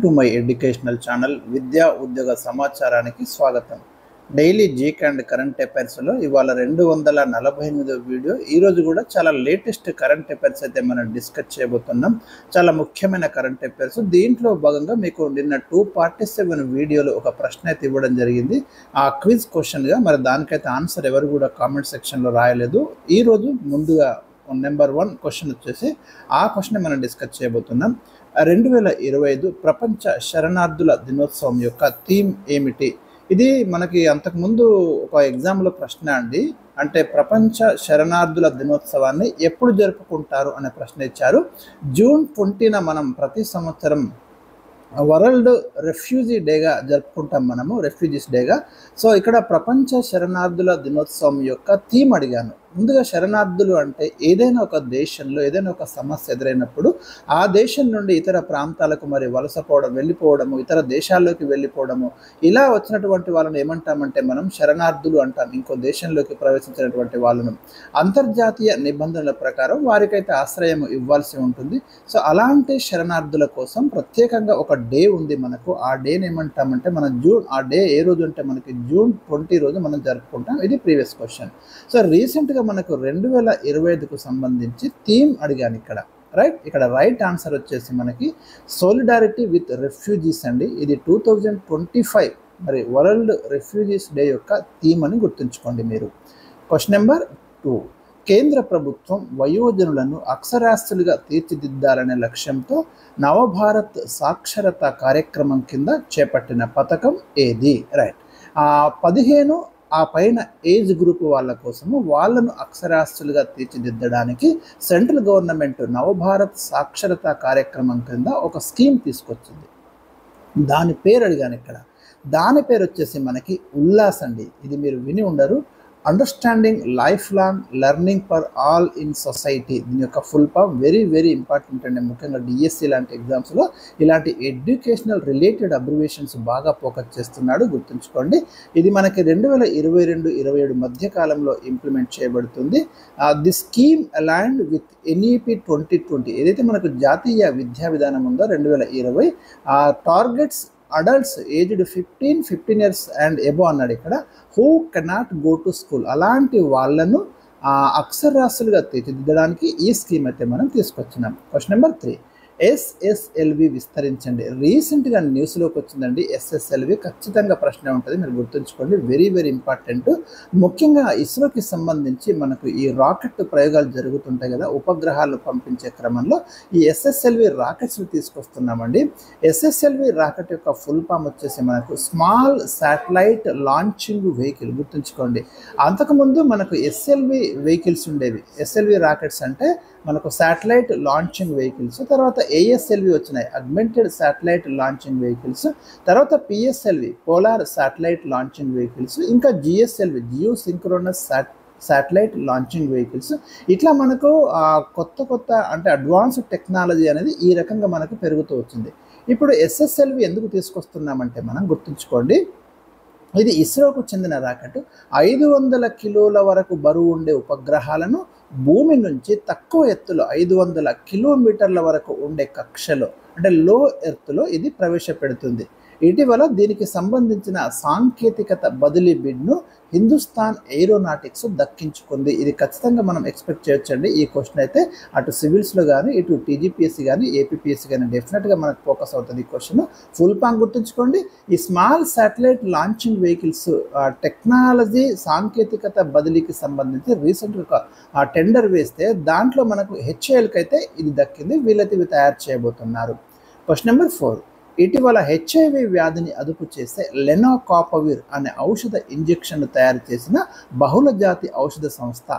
To my educational channel విద్యా ఉద్యోగ సమాచారానికి స్వాగతం. డైలీ జీక్ అండ్ కరెంట్ అఫైర్స్లో ఇవాళ 248వ వీడియో. ఈరోజు కూడా చాలా లేటెస్ట్ కరెంట్ అఫైర్స్ అయితే మనం డిస్కస్ చేయబోతున్నాం. చాలా ముఖ్యమైన కరెంట్ అఫైర్స్. దీంట్లో భాగంగా మీకు నిన్న 247 వీడియోలో ఒక ప్రశ్న అయితే ఇవ్వడం జరిగింది, ఆ క్విజ్ క్వశ్చన్గా. మరి దానికైతే ఆన్సర్ ఎవరు కూడా కామెంట్ సెక్షన్లో రాయలేదు. ఈరోజు ముందుగా నెంబర్ 1 క్వశ్చన్ వచ్చేసి ఆ క్వశ్చన్ మనం డిస్కస్ చేయబోతున్నాం. 2025 ప్రపంచ శరణార్థుల దినోత్సవం యొక్క థీమ్ ఏమిటి? ఇది మనకి అంతకుముందు ఒక ఎగ్జామ్లో ప్రశ్న అండి. అంటే ప్రపంచ శరణార్థుల దినోత్సవాన్ని ఎప్పుడు జరుపుకుంటారు అనే ప్రశ్న ఇచ్చారు. జూన్ 20న మనం ప్రతి సంవత్సరం వరల్డ్ రెఫ్యూజీ డేగా జరుపుకుంటాం, మనము రెఫ్యూజీస్ డేగా. సో ఇక్కడ ప్రపంచ శరణార్థుల దినోత్సవం యొక్క థీమ్ అడిగాను. ముందుగా శరణార్థులు అంటే ఏదైనా ఒక దేశంలో ఏదైనా ఒక సమస్య ఎదురైనప్పుడు ఆ దేశం నుండి ఇతర ప్రాంతాలకు మరి వలసపోవడం, వెళ్ళిపోవడము, ఇతర దేశాల్లోకి వెళ్ళిపోవడము, ఇలా వచ్చినటువంటి వాళ్ళని ఏమంటామంటే మనం శరణార్థులు అంటాం. ఇంకో దేశంలోకి ప్రవేశించినటువంటి వాళ్ళను అంతర్జాతీయ నిబంధనల ప్రకారం వారికైతే ఆశ్రయం ఇవ్వాల్సి ఉంటుంది. సో అలాంటి శరణార్థుల కోసం ప్రత్యేకంగా ఒక డే ఉంది మనకు. ఆ డేని ఏమంటామంటే మనం ఆ డే ఏ రోజు అంటే మనకి జూన్ 20 రోజు మనం జరుపుకుంటాం. ఇది ప్రీవియస్ క్వశ్చన్. సో రీసెంట్గా మనకు 2025కు సంబంధించి థీమ్ అడిగాను ఇక్కడ. రైట్, ఇక్కడ రైట్ ఆన్సర్ వచ్చేసి మనకి సోలిడారిటీ విత్ రెఫ్యూజీస్ అండి. ఇది 2025 మరి వరల్డ్ రెఫ్యూజీస్ డే యొక్క థీమ్ అని గుర్తుంచుకోండి మీరు. క్వశ్చన్ నెంబర్ 2, కేంద్ర ప్రభుత్వం వయోజనులను అక్షరాస్యులుగా తీర్చిదిద్దాలనే లక్ష్యంతో నవభారత్ సాక్షరత కార్యక్రమం కింద చేపట్టిన పథకం ఏది? రైట్, 15 ఆ పైన ఏజ్ గ్రూప్ వాళ్ళ కోసము వాళ్ళను అక్షరాస్యులుగా తీర్చిదిద్దడానికి సెంట్రల్ గవర్నమెంట్ నవభారత్ సాక్షరత కార్యక్రమం కింద ఒక స్కీమ్ తీసుకొచ్చింది. దాని పేరు అడిగాను ఇక్కడ. దాని పేరు వచ్చేసి మనకి ఉల్లాస్ అండి. ఇది మీరు విని ఉండరు. Understanding lifelong learning for all in society. దీని యొక్క full form very very important అండి. ముఖ్యంగా డిఎస్సి లాంటి ఎగ్జామ్స్లో ఇలాంటి ఎడ్యుకేషనల్ రిలేటెడ్ అబ్రివేషన్స్ బాగా ఫోకస్ చేస్తున్నాడు, గుర్తుంచుకోండి. ఇది మనకి 2022-27 మధ్య కాలంలో ఇంప్లిమెంట్ చేయబడుతుంది. The scheme aligned with NEP 2020, ఏదైతే మనకు జాతీయ విద్యా విధానం ఉందో 2020, targets adults aged 15 years and above అన్నాడు ఇక్కడ. Who cannot go to school, అలాంటి వాళ్ళను అక్షరాస్యులుగా తీర్చిదిద్దడానికి ఈ స్కీమ్ అయితే మనం తీసుకొచ్చినాం. క్వశ్చన్ నెంబర్ 3, ఎస్ఎస్ఎల్వి విస్తరించండి. రీసెంట్గా న్యూస్లోకి వచ్చిందండి ఎస్ఎస్ఎల్వి. ఖచ్చితంగా ప్రశ్న ఉంటుంది, మీరు గుర్తుంచుకోండి. Very very important. ముఖ్యంగా ఇస్రోకి సంబంధించి మనకు ఈ రాకెట్ ప్రయోగాలు జరుగుతుంటాయి కదా, ఉపగ్రహాలు పంపించే క్రమంలో ఈ ఎస్ఎస్ఎల్వి రాకెట్స్ని తీసుకొస్తున్నామండి. ఎస్ఎస్ఎల్వి రాకెట్ యొక్క ఫుల్ ఫామ్ వచ్చేసి మనకు స్మాల్ శాటిలైట్ లాంచింగ్ వెహికల్, గుర్తుంచుకోండి. అంతకుముందు మనకు ఎస్ఎల్వి వెహికల్స్ ఉండేవి. ఎస్ఎల్వి రాకెట్స్ అంటే మనకు శాటిలైట్ లాంచింగ్ వెహికల్స్. తర్వాత ఏఎస్ఎల్వి వచ్చినాయి, అగ్మెంటెడ్ శాటిలైట్ లాంచింగ్ వెహికల్స్. తర్వాత PSLV polar satellite launching vehicles. ఇంకా GSLV geosynchronous satellite launching vehicles. ఇట్లా మనకు కొత్త అంటే అడ్వాన్స్డ్ టెక్నాలజీ అనేది ఈ రకంగా మనకు పెరుగుతూ వచ్చింది. ఇప్పుడు ఎస్ఎస్ఎల్వి ఎందుకు తీసుకొస్తున్నామంటే మనం గుర్తుంచుకోండి, ఇది ఇస్రోకు చెందిన రాకెట్. 500 కిలోల వరకు బరువు ఉండే ఉపగ్రహాలను భూమి నుంచి తక్కువ ఎత్తులో 500 కిలోమీటర్ల వరకు ఉండే కక్షలో అంటే లో ఎర్త్లో ఇది ప్రవేశపెడుతుంది. ఇటీవల దీనికి సంబంధించిన సాంకేతికత బదిలీ బిడ్ను హిందుస్థాన్ ఏరోనాటిక్స్ దక్కించుకుంది. ఇది ఖచ్చితంగా మనం ఎక్స్పెక్ట్ చేయొచ్చండి. ఈ క్వశ్చన్ అయితే అటు సివిల్స్లో కానీ ఇటు టీజీపీఎస్సీ కానీ ఏపీపీఎస్సీ కానీ డెఫినెట్గా మనకు ఫోకస్ అవుతుంది ఈ క్వశ్చన్. ఫుల్ ఫామ్ గుర్తుంచుకోండి. ఈ small satellite launching vehicles technology సాంకేతికత బదిలీకి సంబంధించి రీసెంట్గా టెండర్ వేస్తే దాంట్లో మనకు హెచ్ఏఎల్కి అయితే ఇది దక్కింది. వీళ్ళైతే ఇవి తయారు చేయబోతున్నారు. క్వశ్చన్ నెంబర్ 4, ఇటీవల హెచ్ఐవి వ్యాధిని అదుపు చేసే లెనోకాపవిర్ అనే ఔషధ ఇంజెక్షన్ తయారు చేసిన బహుళ జాతి ఔషధ సంస్థ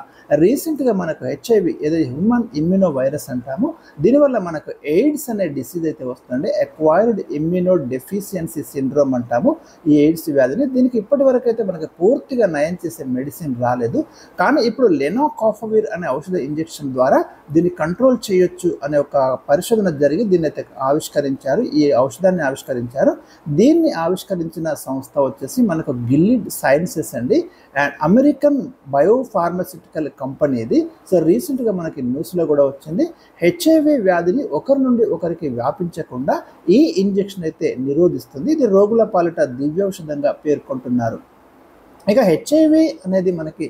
రీసెంట్గా మనకు హెచ్ఐవి ఏదైతే హ్యూమన్ ఇమ్యూనో వైరస్ అంటామో, దీనివల్ల మనకు ఎయిడ్స్ అనే డిసీజ్ అయితే వస్తుందండి. అక్వైర్డ్ ఇమ్యూనో డెఫిషియన్సీ సిండ్రోమ్ అంటాము ఈ ఎయిడ్స్ వ్యాధిని. దీనికి ఇప్పటి వరకు అయితే మనకు పూర్తిగా నయం చేసే మెడిసిన్ రాలేదు. కానీ ఇప్పుడు లెనోకాపవిర్ అనే ఔషధ ఇంజెక్షన్ ద్వారా దీన్ని కంట్రోల్ చేయొచ్చు అనే ఒక పరిశోధన జరిగి దీన్ని అయితే ఆవిష్కరించారు ఈ ఔషధ ఔషధాన్ని ఆవిష్కరించారు. దీన్ని ఆవిష్కరించిన సంస్థ వచ్చేసి మనకు గిలీడ్ సైన్సెస్ అండి, అండ్ అమెరికన్ బయోఫార్మస్యూటికల్ కంపెనీ ఇది. సో రీసెంట్గా మనకి న్యూస్లో కూడా వచ్చింది. హెచ్ఐవి వ్యాధిని ఒకరి నుండి ఒకరికి వ్యాపించకుండా ఈ ఇంజెక్షన్ అయితే నిరోధిస్తుంది. ఇది రోగుల పాలిట దివ్యౌషధంగా పేర్కొంటున్నారు. ఇక హెచ్ఐవి అనేది మనకి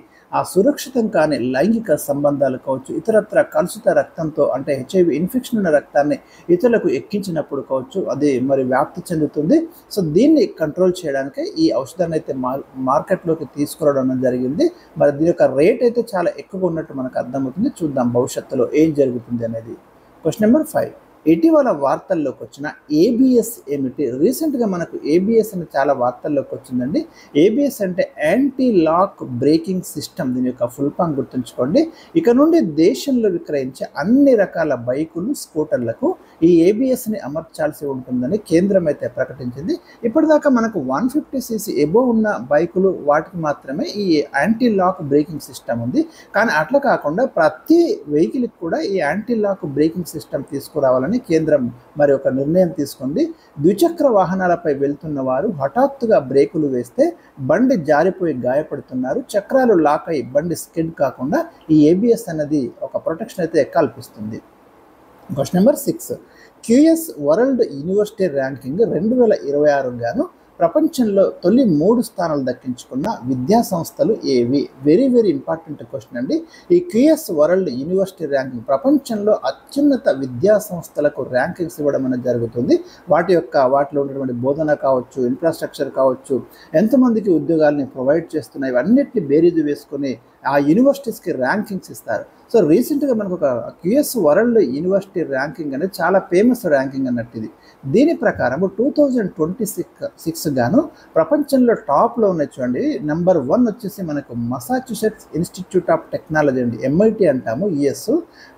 సురక్షితం కాని లైంగిక సంబంధాలు కావచ్చు, ఇతరత్ర కలుషిత రక్తంతో అంటే హెచ్ఐవి ఇన్ఫెక్షన్ ఉన్న రక్తాన్ని ఇతరులకు ఎక్కించినప్పుడు కావచ్చు అది మరి వ్యాప్తి చెందుతుంది. సో దీన్ని కంట్రోల్ చేయడానికి ఈ ఔషధాన్ని అయితే మార్కెట్లోకి తీసుకురావడం జరిగింది. మరి దీని యొక్క రేట్ అయితే చాలా ఎక్కువగా ఉన్నట్టు మనకు అర్థమవుతుంది. చూద్దాం భవిష్యత్తులో ఏం జరుగుతుంది అనేది. క్వశ్చన్ నెంబర్ 5, ఇటీవల వార్తల్లోకి వచ్చిన ఏబిఎస్ ఏమిటి? రీసెంట్గా మనకు ఏబిఎస్ అని చాలా వార్తల్లోకి వచ్చిందండి. ఏబిఎస్ అంటే యాంటీ లాక్ బ్రేకింగ్ సిస్టమ్, దీని యొక్క ఫుల్ ఫామ్ గుర్తుంచుకోండి. ఇక నుండి దేశంలో విక్రయించే అన్ని రకాల బైకులు, స్కూటర్లకు ఈ ఏబిఎస్ని అమర్చాల్సి ఉంటుందని కేంద్రం అయితే ప్రకటించింది. ఇప్పటిదాకా మనకు 150cc ఎబో ఉన్న బైకులు వాటికి మాత్రమే ఈ యాంటీ లాక్ బ్రేకింగ్ సిస్టమ్ ఉంది. కానీ అట్లా కాకుండా ప్రతి వెహికల్కి కూడా ఈ యాంటీ లాక్ బ్రేకింగ్ సిస్టమ్ తీసుకురావాలని కేంద్రం మరి ఒక నిర్ణయం తీసుకుంది. ద్విచక్ర వాహనాలపై వెళ్తున్న వారు హఠాత్తుగా బ్రేకులు వేస్తే బండి జారిపోయి గాయపడుతున్నారు. చక్రాలు లాక్ అయి బండి స్కిడ్ కాకుండా ఈ ఏబిఎస్ అనేది ఒక ప్రొటెక్షన్ అయితే కల్పిస్తుంది. Question number 6, QS world university ranking 2026 గాను ప్రపంచంలో తొలి 3 స్థానాలు దక్కించుకున్న విద్యా సంస్థలు ఏవి? వెరీ వెరీ ఇంపార్టెంట్ క్వశ్చన్ అండి. ఈ క్యూఎస్ వరల్డ్ యూనివర్సిటీ ర్యాంకింగ్ ప్రపంచంలో అత్యున్నత విద్యా సంస్థలకు ర్యాంకింగ్స్ ఇవ్వడం అనేది జరుగుతుంది. వాటిలో ఉన్నటువంటి బోధన కావచ్చు, ఇన్ఫ్రాస్ట్రక్చర్ కావచ్చు, ఎంతమందికి ఉద్యోగాలని ప్రొవైడ్ చేస్తున్నాయి, ఇవన్నిటిని బేరీజు వేసుకొని ఆ యూనివర్సిటీస్కి ర్యాంకింగ్స్ ఇస్తారు. సో రీసెంట్గా మనకు ఒక క్యూఎస్ వరల్డ్ యూనివర్సిటీ ర్యాంకింగ్ అనేది చాలా ఫేమస్ ర్యాంకింగ్ అన్నట్టు ఇది. దీని ప్రకారం 2026 గాను ప్రపంచంలో టాప్లో ఉన్నాయి చూడండి. నెంబర్ 1 వచ్చేసి మనకు మసాచ్యుసెట్స్ ఇన్స్టిట్యూట్ ఆఫ్ టెక్నాలజీ అండి, MIT అంటాము, US.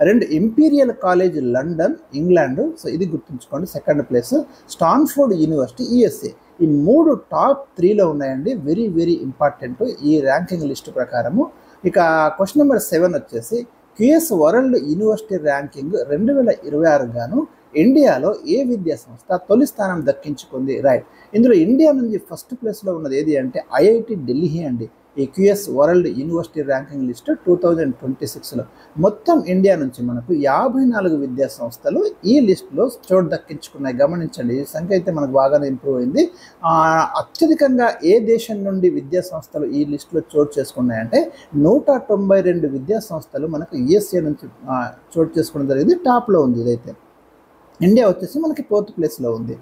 2 imperial college London, England. So ఇది గుర్తుంచుకోండి. Second place Stanford university, USA. ఈ 3 టాప్ 3లో ఉన్నాయండి. వెరీ వెరీ ఇంపార్టెంట్ ఈ ర్యాంకింగ్ లిస్ట్ ప్రకారము. ఇక క్వశ్చన్ నెంబర్ 7 వచ్చేసి క్యూఎస్ వరల్డ్ యూనివర్సిటీ ర్యాంకింగ్ 2026 గాను ఇండియాలో ఏ విద్యా సంస్థ తొలి స్థానం దక్కించుకుంది? రైట్, ఇందులో ఇండియా నుంచి ఫస్ట్ ప్లేస్లో ఉన్నది ఏది అంటే IIT ఢిల్లీ అండి. ఈ QS world university ranking list 2026లో మొత్తం ఇండియా నుంచి మనకు 54 విద్యా సంస్థలు ఈ లిస్టులో చోటు దక్కించుకున్నాయి. గమనించండి, ఈ సంఖ్య అయితే మనకు బాగానే ఇంప్రూవ్ అయింది. అత్యధికంగా ఏ దేశం నుండి విద్యా సంస్థలు ఈ లిస్టులో చోటు చేసుకున్నాయంటే 192 విద్యా సంస్థలు మనకు USA నుంచి చోటు చేసుకోవడం జరిగింది. టాప్లో ఉంది ఇదైతే. ఇండియా వచ్చేసి మనకి 4th ప్లేస్లో ఉంది.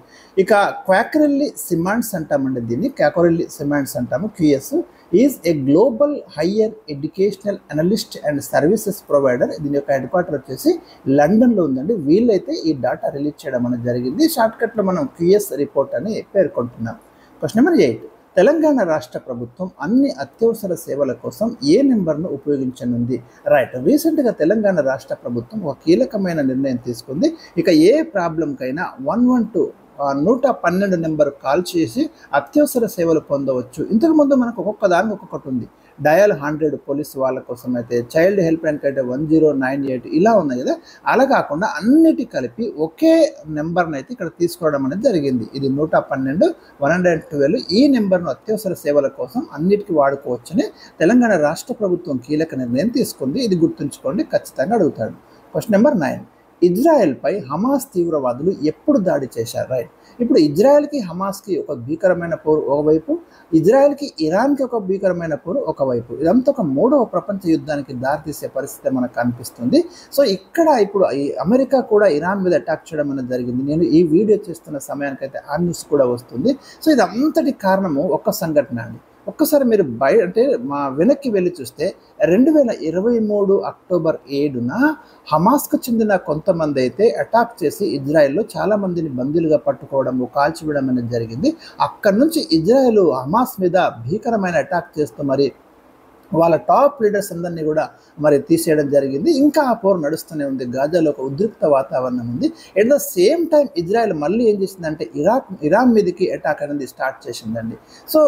ఇక క్వాకరెల్లి సిమాండ్స్ అంటామండి, దీన్ని క్వాకరెల్లి సిమాండ్స్ అంటాము. QS is a global higher educational analyst and services provider. దీని యొక్క హెడ్ క్వార్టర్ వచ్చేసి లండన్లో ఉందండి. వీళ్ళైతే ఈ డాటా రిలీజ్ చేయడం అనేది జరిగింది. షార్ట్కట్లో మనం క్యూఎస్ రిపోర్ట్ అని పేర్కొంటున్నాం. క్వశ్చన్ నెంబర్ 8, తెలంగాణ రాష్ట్ర ప్రభుత్వం అన్ని అత్యవసర సేవల కోసం ఏ నెంబర్ను ఉపయోగించనుంది? రైట్, రీసెంట్గా తెలంగాణ రాష్ట్ర ప్రభుత్వం ఒక కీలకమైన నిర్ణయం తీసుకుంది. ఇక ఏ ప్రాబ్లంకైనా 112 112 నెంబర్ కాల్ చేసి అత్యవసర సేవలు పొందవచ్చు. ఇంతకుముందు మనకు ఒక్కొక్క దానికి ఒక్కొక్కటి ఉంది. డయల్ 100 పోలీసు వాళ్ళ కోసం అయితే, చైల్డ్ హెల్ప్ లైన్ అయితే 1098 ఇలా ఉన్నాయి కదా. అలా కాకుండా అన్నిటి కలిపి ఒకే నెంబర్ని అయితే ఇక్కడ తీసుకోవడం అనేది జరిగింది. ఇది 112 112. ఈ నెంబర్ను అత్యవసర సేవల కోసం అన్నిటికీ వాడుకోవచ్చని తెలంగాణ రాష్ట్ర ప్రభుత్వం కీలక నిర్ణయం తీసుకుంది. ఇది గుర్తుంచుకోండి, ఖచ్చితంగా అడుగుతాడు. క్వశ్చన్ నెంబర్ 9, ఇజ్రాయెల్పై హమాస్ తీవ్రవాదులు ఎప్పుడు దాడి చేశారు? రైట్, ఇప్పుడు ఇజ్రాయెల్కి హమాస్కి ఒక భీకరమైన పోరు ఒకవైపు, ఇజ్రాయెల్కి ఇరాన్కి ఒక భీకరమైన పోరు ఒకవైపు. ఇదంతా ఒక 3వ ప్రపంచ యుద్ధానికి దారితీసే పరిస్థితి మనకు కనిపిస్తుంది. సో ఇక్కడ ఇప్పుడు అమెరికా కూడా ఇరాన్ మీద అటాక్ చేయడం అనేది జరిగింది. నేను ఈ వీడియో చేస్తున్న సమయానికైతే ఆ న్యూస్ కూడా వస్తుంది. సో ఇది అంతటి కారణము ఒక్క సంఘటన అండి. ఒక్కసారి మీరు వెనక్కి వెళ్ళి చూస్తే 2023 అక్టోబర్ 7న హమాస్కు చెందిన కొంతమంది అయితే అటాక్ చేసి ఇజ్రాయెల్లో చాలామందిని బందీలుగా పట్టుకోవడం, కాల్చివేయడం అనేది జరిగింది. అక్కడి నుంచి ఇజ్రాయెల్ హమాస్ మీద భీకరమైన అటాక్ చేస్తూ మరి వాళ్ళ టాప్ లీడర్స్ అందరినీ కూడా మరి తీసేయడం జరిగింది. ఇంకా ఆ పోరు నడుస్తూనే ఉంది. గాజాలో ఒక ఉద్రిక్త వాతావరణం ఉంది. At the same time Israel మళ్ళీ ఏం చేసిందంటే ఇరాన్ మీదకి అటాక్ అనేది స్టార్ట్ చేసిందండి. సో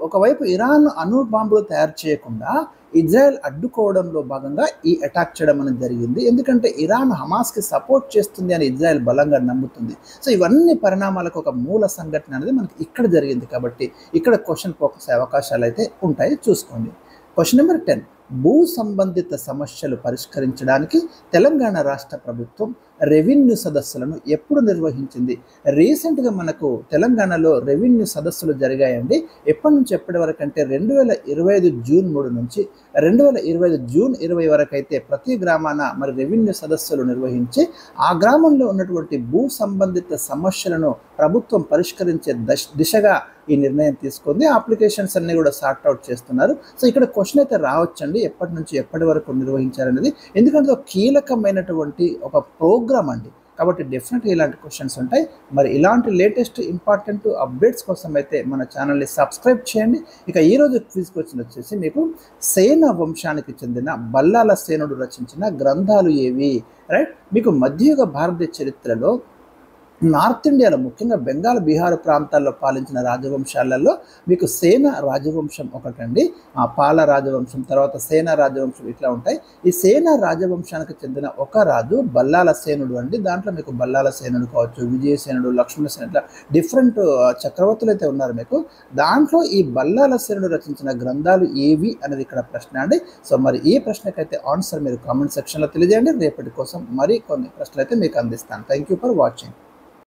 ఒకవైపు ఇరాన్ అణు బాంబులు తయారు చేయకుండా ఇజ్రాయెల్ అడ్డుకోవడంలో భాగంగా ఈ అటాక్ చేయడం అనేది జరిగింది. ఎందుకంటే ఇరాన్ హమాస్కి సపోర్ట్ చేస్తుంది అని ఇజ్రాయెల్ బలంగా నమ్ముతుంది. సో ఇవన్నీ పరిణామాలకు ఒక మూల సంఘటన అనేది మనకి ఇక్కడ జరిగింది. కాబట్టి ఇక్కడ క్వశ్చన్ ఫోకస్ అవకాశాలు అయితే ఉంటాయి, చూసుకోండి. క్వశ్చన్ నెంబర్ 10, భూ సంబంధిత సమస్యలు పరిష్కరించడానికి తెలంగాణ రాష్ట్ర ప్రభుత్వం రెవెన్యూ సదస్సులను ఎప్పుడు నిర్వహించింది? రీసెంట్గా మనకు తెలంగాణలో రెవెన్యూ సదస్సులు జరిగాయండి. ఎప్పటి నుంచి ఎప్పటి వరకు అంటే 2025 జూన్ 3 నుంచి 2025 జూన్ 20 వరకు అయితే ప్రతి గ్రామాన మరి రెవెన్యూ సదస్సులు నిర్వహించి ఆ గ్రామంలో ఉన్నటువంటి భూ సంబంధిత సమస్యలను ప్రభుత్వం పరిష్కరించే దిశగా ఈ నిర్ణయం తీసుకుంది. అప్లికేషన్స్ అన్ని కూడా సార్ట్ అవుట్ చేస్తున్నారు. సో ఇక్కడ క్వశ్చన్ అయితే రావచ్చండి, ఎప్పటి నుంచి ఎప్పటి వరకు నిర్వహించారనేది. ఎందుకంటే ఒక కీలకమైనటువంటి ఒక ప్రోగ్రామ్ అండి. కాబట్టి డెఫినెట్గా ఇలాంటి క్వశ్చన్స్ ఉంటాయి. మరి ఇలాంటి లేటెస్ట్ ఇంపార్టెంట్ అప్డేట్స్ కోసం అయితే మన ఛానల్ని సబ్స్క్రైబ్ చేయండి. ఇక ఈరోజు క్విజ్ క్వశ్చన్ వచ్చేసి మీకు సేన వంశానికి చెందిన బల్లాల సేనుడు రచించిన గ్రంథాలు ఏవి? రైట్, మీకు మధ్యయుగ భారతీయ చరిత్రలో నార్త్ ఇండియాలో ముఖ్యంగా బెంగాల్, బీహార్ ప్రాంతాల్లో పాలించిన రాజవంశాలలో మీకు సేన రాజవంశం ఒకటండి. పాల రాజవంశం, తర్వాత సేన రాజవంశం, ఇట్లా ఉంటాయి. ఈ సేన రాజవంశానికి చెందిన ఒక రాజు బల్లాల సేనుడు అండి. దాంట్లో మీకు బల్లాల సేనుడు కావచ్చు, విజయసేనుడు, లక్ష్మణసేనుడు, ఇట్లా డిఫరెంట్ చక్రవర్తులు అయితే ఉన్నారు మీకు. దాంట్లో ఈ బల్లాల సేనుడు రచించిన గ్రంథాలు ఏవి అనేది ఇక్కడ ప్రశ్న అండి. సో మరి ఈ ప్రశ్నకైతే ఆన్సర్ మీరు కామెంట్ సెక్షన్లో తెలియజేయండి. రేపటి కోసం మరి కొన్ని ప్రశ్నలు అయితే మీకు అందిస్తాను. Thank you for watching.